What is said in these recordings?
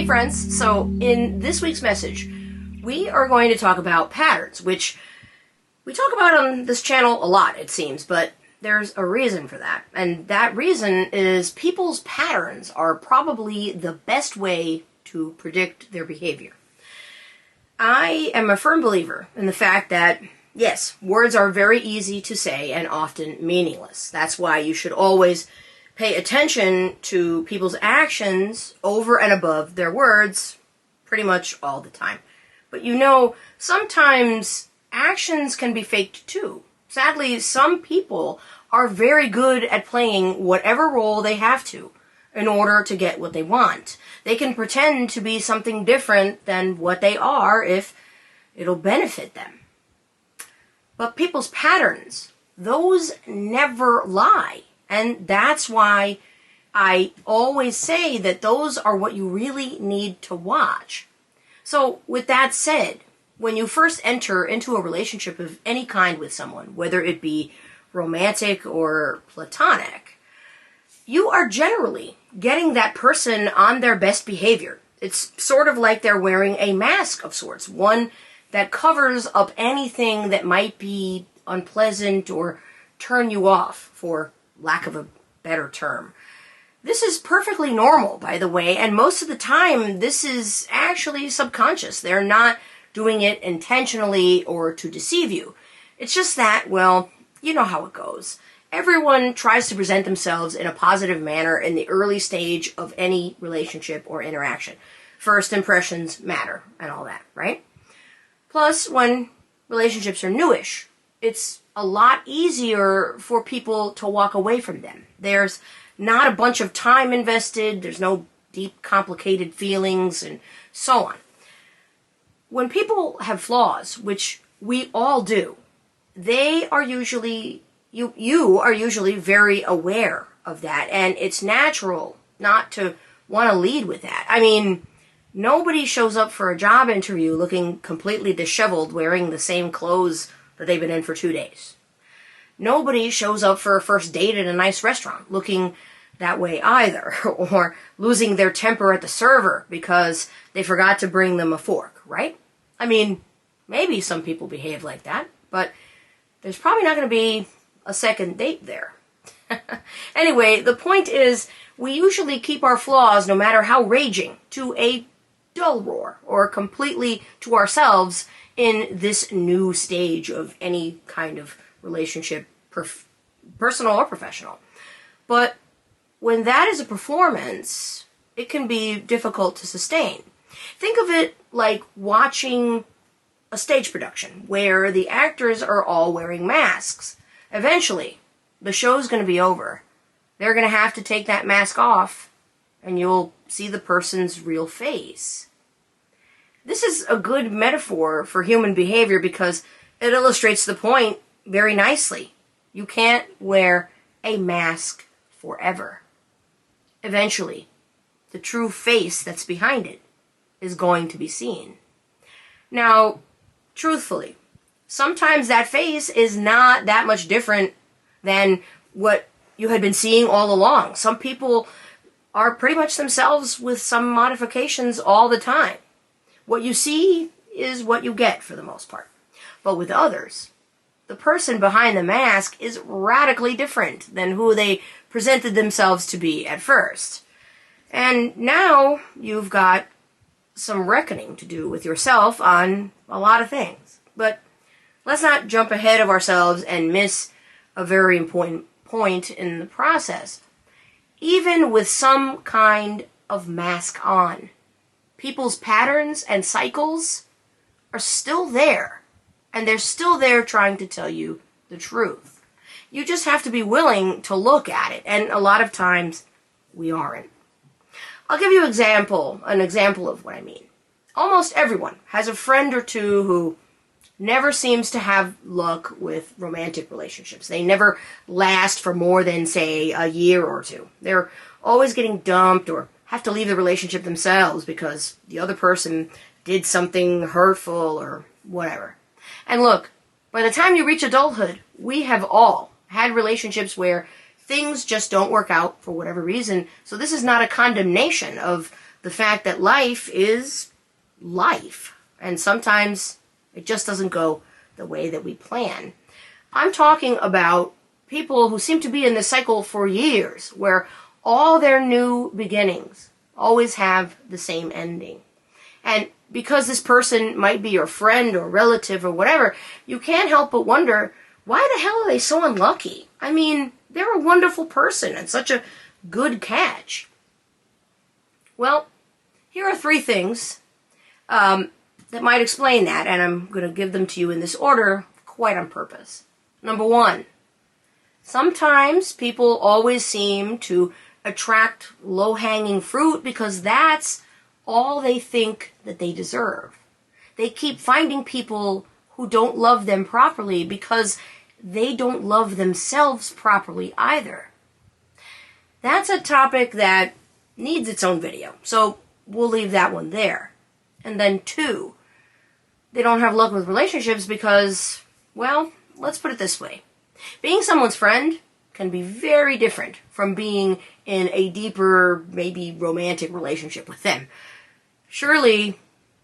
Hey friends, so in this week's message, we are going to talk about patterns, which we talk about on this channel a lot, it seems, but there's a reason for that. And that reason is people's patterns are probably the best way to predict their behavior. I am a firm believer in the fact that, yes, words are very easy to say and often meaningless. That's why you should always pay attention to people's actions over and above their words pretty much all the time. But you know, sometimes actions can be faked too. Sadly, some people are very good at playing whatever role they have to in order to get what they want. They can pretend to be something different than what they are if it'll benefit them. But people's patterns, those never lie. And that's why I always say that those are what you really need to watch. So with that said, when you first enter into a relationship of any kind with someone, whether it be romantic or platonic, you are generally getting that person on their best behavior. It's sort of like they're wearing a mask of sorts, one that covers up anything that might be unpleasant or turn you off, for lack of a better term. This is perfectly normal, by the way, and most of the time this is actually subconscious. They're not doing it intentionally or to deceive you. It's just that, well, you know how it goes. Everyone tries to present themselves in a positive manner in the early stage of any relationship or interaction. First impressions matter and all that, right? Plus, when relationships are newish, it's a lot easier for people to walk away from them. There's not a bunch of time invested, there's no deep, complicated feelings, and so on. When people have flaws, which we all do, they are usually, you are usually very aware of that, and it's natural not to want to lead with that. I mean, nobody shows up for a job interview looking completely disheveled, wearing the same clothes that they've been in for 2 days. Nobody shows up for a first date at a nice restaurant looking that way either, or losing their temper at the server because they forgot to bring them a fork, right? I mean, maybe some people behave like that, but there's probably not going to be a second date there. Anyway, the point is, we usually keep our flaws, no matter how raging, to a dull roar, or completely to ourselves in this new stage of any kind of relationship, personal or professional. But when that is a performance, it can be difficult to sustain. Think of it like watching a stage production where the actors are all wearing masks. Eventually, the show's going to be over. They're going to have to take that mask off, and you'll see the person's real face. This is a good metaphor for human behavior because it illustrates the point very nicely. You can't wear a mask forever. Eventually, the true face that's behind it is going to be seen. Now, truthfully, sometimes that face is not that much different than what you had been seeing all along. Some people are pretty much themselves with some modifications all the time. What you see is what you get for the most part. But with others, the person behind the mask is radically different than who they presented themselves to be at first. And now you've got some reckoning to do with yourself on a lot of things. But let's not jump ahead of ourselves and miss a very important point in the process. Even with some kind of mask on, people's patterns and cycles are still there, and they're still there trying to tell you the truth. You just have to be willing to look at it, and a lot of times we aren't. I'll give you an example of what I mean. Almost everyone has a friend or two who never seems to have luck with romantic relationships. They never last for more than, say, a year or two. They're always getting dumped or have to leave the relationship themselves because the other person did something hurtful or whatever. And look, by the time you reach adulthood, we have all had relationships where things just don't work out for whatever reason. So this is not a condemnation of the fact that life is life, and sometimes it just doesn't go the way that we plan. I'm talking about people who seem to be in this cycle for years, where all their new beginnings always have the same ending. And because this person might be your friend or relative or whatever, you can't help but wonder, why the hell are they so unlucky? I mean, they're a wonderful person and such a good catch. Well, here are 3 things that might explain that, and I'm going to give them to you in this order quite on purpose. Number 1, sometimes people always seem to attract low-hanging fruit because that's all they think that they deserve. They keep finding people who don't love them properly because they don't love themselves properly either. That's a topic that needs its own video, so we'll leave that one there. And then 2, they don't have luck with relationships because, well, let's put it this way. Being someone's friend can be very different from being in a deeper, maybe romantic relationship with them. Surely,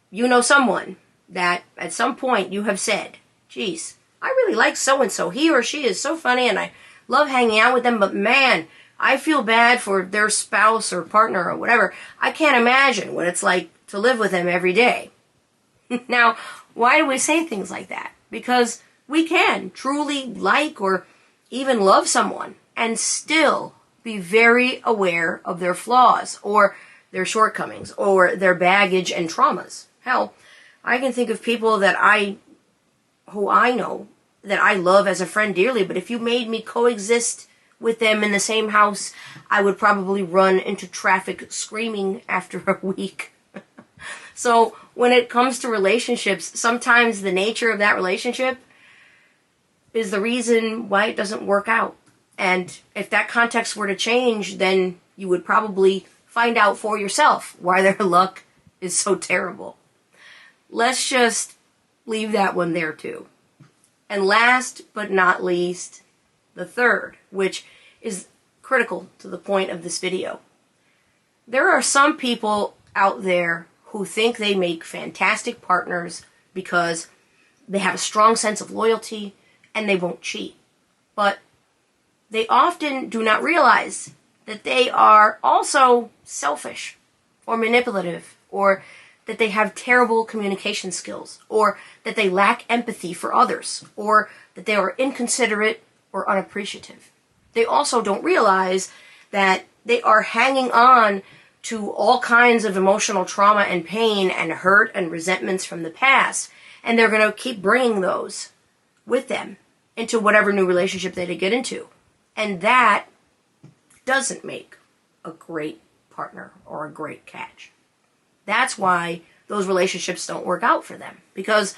you know someone that at some point you have said, geez, I really like so-and-so. He or she is so funny and I love hanging out with them, but man, I feel bad for their spouse or partner or whatever. I can't imagine what it's like to live with them every day. Now, why do we say things like that? Because we can truly like or even love someone and still be very aware of their flaws or their shortcomings or their baggage and traumas. Hell, I can think of people who I know that I love as a friend dearly, but if you made me coexist with them in the same house, I would probably run into traffic screaming after a week. So when it comes to relationships, sometimes the nature of that relationship is the reason why it doesn't work out. And if that context were to change, then you would probably find out for yourself why their luck is so terrible. Let's just leave that one there too. And last but not least, the 3rd, which is critical to the point of this video. There are some people out there who think they make fantastic partners because they have a strong sense of loyalty and they won't cheat. But they often do not realize that they are also selfish or manipulative, or that they have terrible communication skills, or that they lack empathy for others, or that they are inconsiderate or unappreciative. They also don't realize that they are hanging on to all kinds of emotional trauma and pain and hurt and resentments from the past, and they're going to keep bringing those with them into whatever new relationship they get into. And that doesn't make a great partner or a great catch. That's why those relationships don't work out for them, because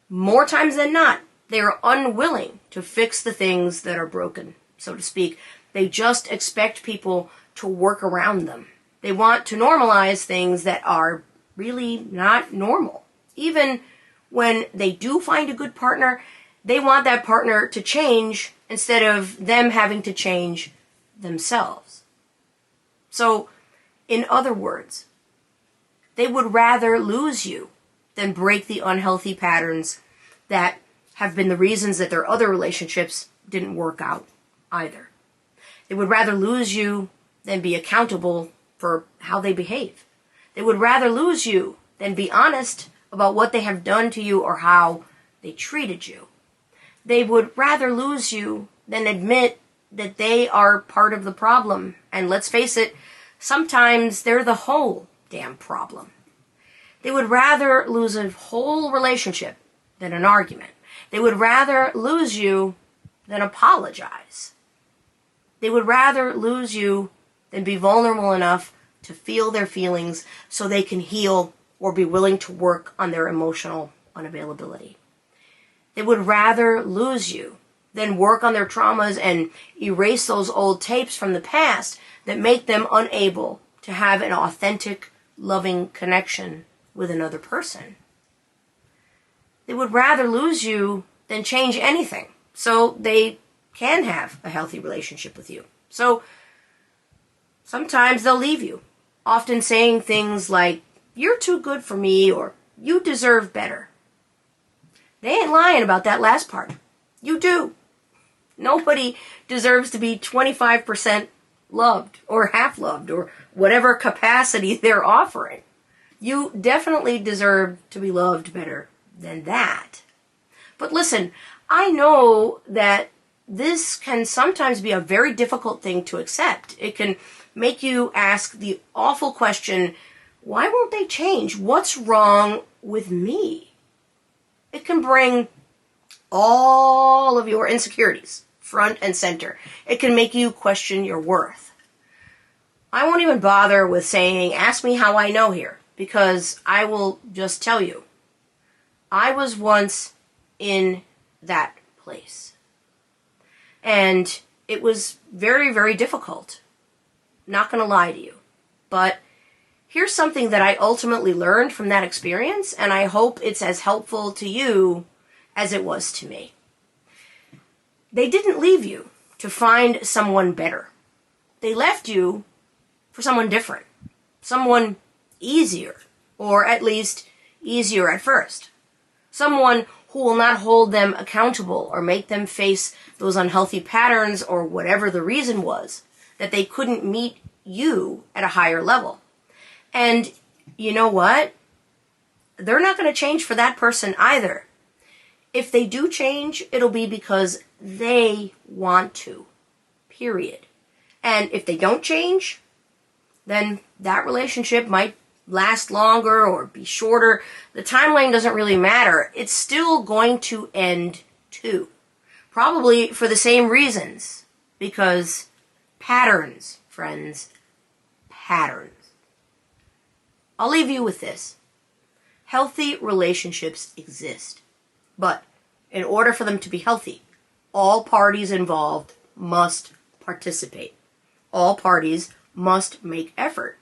more times than not, they are unwilling to fix the things that are broken, so to speak. They just expect people to work around them. They want to normalize things that are really not normal. Even when they do find a good partner, they want that partner to change instead of them having to change themselves. So, in other words, they would rather lose you than break the unhealthy patterns that have been the reasons that their other relationships didn't work out either. They would rather lose you than be accountable for how they behave. They would rather lose you than be honest about what they have done to you or how they treated you. They would rather lose you than admit that they are part of the problem. And let's face it, sometimes they're the whole damn problem. They would rather lose a whole relationship than an argument. They would rather lose you than apologize. They would rather lose you than be vulnerable enough to feel their feelings so they can heal or be willing to work on their emotional unavailability. They would rather lose you than work on their traumas and erase those old tapes from the past that make them unable to have an authentic, loving connection with another person. They would rather lose you than change anything so they can have a healthy relationship with you. So sometimes they'll leave you. often saying things like, "You're too good for me," or "You deserve better." They ain't lying about that last part. You do. Nobody deserves to be 25% loved or half loved or whatever capacity they're offering. You definitely deserve to be loved better than that. But listen, I know that this can sometimes be a very difficult thing to accept. It can make you ask the awful question, why won't they change? What's wrong with me? It can bring all of your insecurities front and center. It can make you question your worth. I won't even bother with saying, ask me how I know here, because I will just tell you, I was once in that place. And it was very, very difficult. Not going to lie to you. But here's something that I ultimately learned from that experience, and I hope it's as helpful to you as it was to me. They didn't leave you to find someone better. They left you for someone different, someone easier, or at least easier at first. Someone who will not hold them accountable or make them face those unhealthy patterns or whatever the reason was that they couldn't meet you at a higher level. And you know what? They're not going to change for that person either. If they do change, it'll be because they want to. Period. And if they don't change, then that relationship might last longer or be shorter. The timeline doesn't really matter. It's still going to end too. Probably for the same reasons. Because patterns, friends, patterns. I'll leave you with this. Healthy relationships exist. But in order for them to be healthy, all parties involved must participate. All parties must make effort.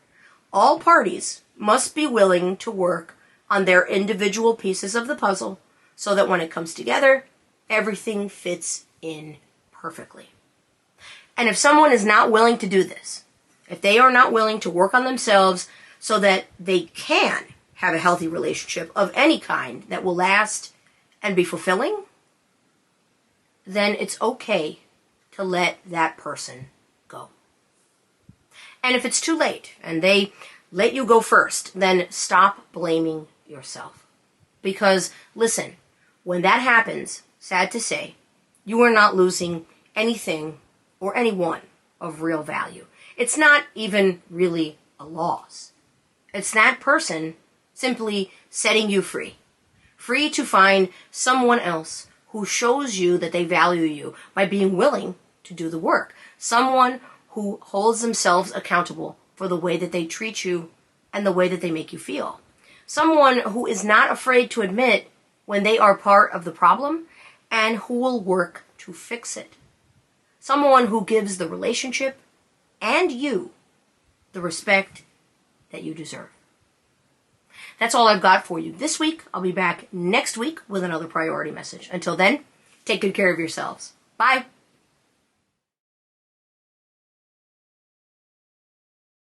All parties must be willing to work on their individual pieces of the puzzle so that when it comes together, everything fits in perfectly. And if someone is not willing to do this, if they are not willing to work on themselves so that they can have a healthy relationship of any kind that will last and be fulfilling, then it's okay to let that person go. And if it's too late and they let you go first, then stop blaming yourself. Because, listen, when that happens, sad to say, you are not losing anything or anyone of real value. It's not even really a loss. It's that person simply setting you free. Free to find someone else who shows you that they value you by being willing to do the work. Someone who holds themselves accountable for the way that they treat you and the way that they make you feel. Someone who is not afraid to admit when they are part of the problem and who will work to fix it. Someone who gives the relationship and you the respect that you deserve. That's all I've got for you this week. I'll be back next week with another priority message. Until then, take good care of yourselves. Bye.